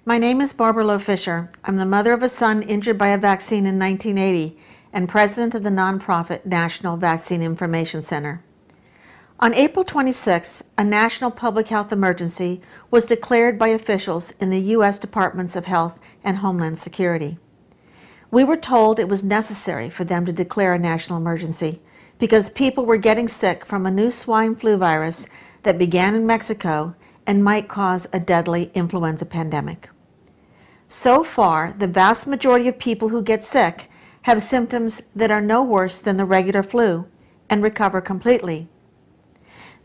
My name is Barbara Lowe Fisher. I'm the mother of a son injured by a vaccine in 1980 and president of the nonprofit National Vaccine Information Center. On April 26th, a national public health emergency was declared by officials in the U.S. Departments of Health and Homeland Security. We were told it was necessary for them to declare a national emergency because people were getting sick from a new swine flu virus that began in Mexico and might cause a deadly influenza pandemic. So far, the vast majority of people who get sick have symptoms that are no worse than the regular flu and recover completely.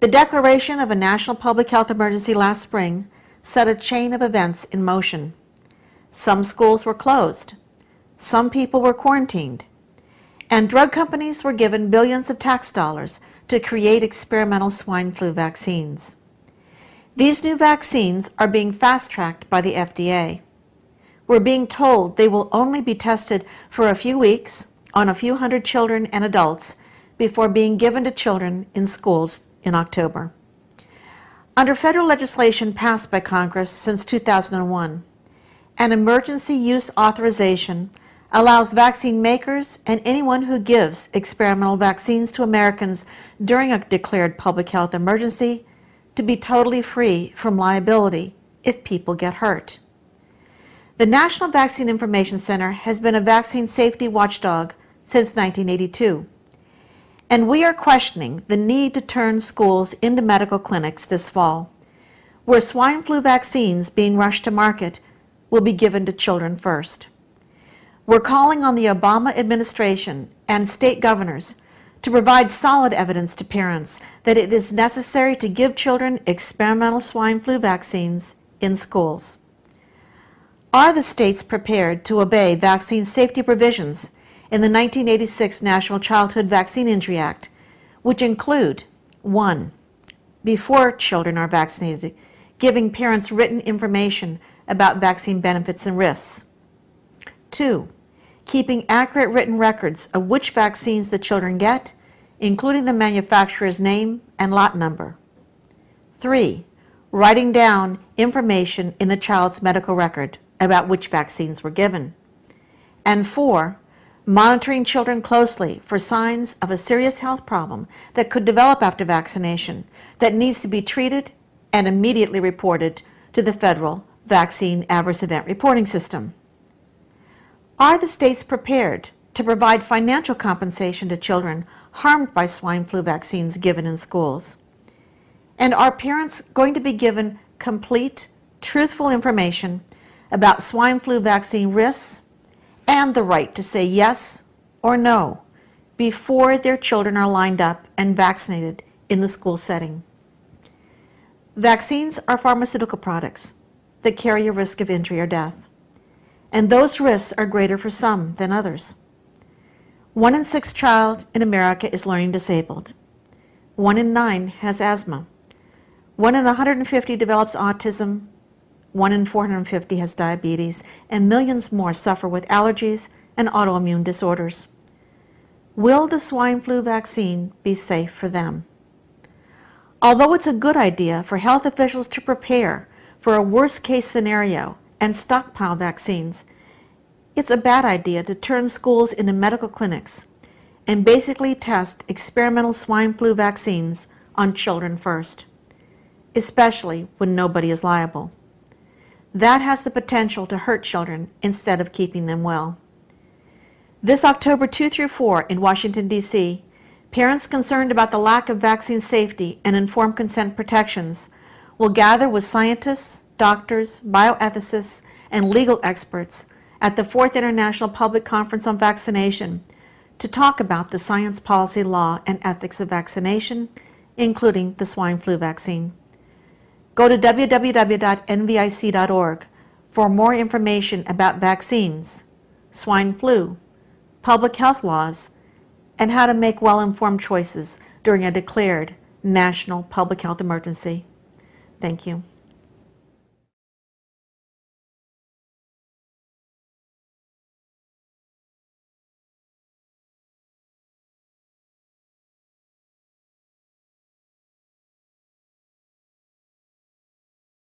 The declaration of a national public health emergency last spring set a chain of events in motion. Some schools were closed, some people were quarantined, and drug companies were given billions of tax dollars to create experimental swine flu vaccines. These new vaccines are being fast-tracked by the FDA. We're being told they will only be tested for a few weeks on a few hundred children and adults before being given to children in schools in October. Under federal legislation passed by Congress since 2001, an emergency use authorization allows vaccine makers and anyone who gives experimental vaccines to Americans during a declared public health emergency to be totally free from liability if people get hurt. The National Vaccine Information Center has been a vaccine safety watchdog since 1982. And we are questioning the need to turn schools into medical clinics this fall, where swine flu vaccines being rushed to market will be given to children first. We're calling on the Obama administration and state governors to provide solid evidence to parents that it is necessary to give children experimental swine flu vaccines in schools. Are the states prepared to obey vaccine safety provisions in the 1986 National Childhood Vaccine Injury Act, which include 1. Before children are vaccinated, giving parents written information about vaccine benefits and risks. 2. Keeping accurate written records of which vaccines the children get, including the manufacturer's name and lot number. 3. Writing down information in the child's medical record about which vaccines were given. And 4. Monitoring children closely for signs of a serious health problem that could develop after vaccination that needs to be treated and immediately reported to the federal Vaccine Adverse Event Reporting System. Are the states prepared to provide financial compensation to children harmed by swine flu vaccines given in schools? And are parents going to be given complete, truthful information about swine flu vaccine risks and the right to say yes or no before their children are lined up and vaccinated in the school setting? Vaccines are pharmaceutical products that carry a risk of injury or death, and those risks are greater for some than others. 1 in 6 child in America is learning disabled. 1 in 9 has asthma. 1 in 150 develops autism. 1 in 450 has diabetes, and millions more suffer with allergies and autoimmune disorders. Will the swine flu vaccine be safe for them? Although it's a good idea for health officials to prepare for a worst-case scenario and stockpile vaccines, it's a bad idea to turn schools into medical clinics and basically test experimental swine flu vaccines on children first, especially when nobody is liable. That has the potential to hurt children instead of keeping them well. This October 2 through 4 in Washington, D.C., parents concerned about the lack of vaccine safety and informed consent protections will gather with scientists, doctors, bioethicists, and legal experts at the 4th International Public Conference on Vaccination to talk about the science, policy, law, and ethics of vaccination, including the swine flu vaccine. Go to www.nvic.org for more information about vaccines, swine flu, public health laws, and how to make well-informed choices during a declared national public health emergency. Thank you.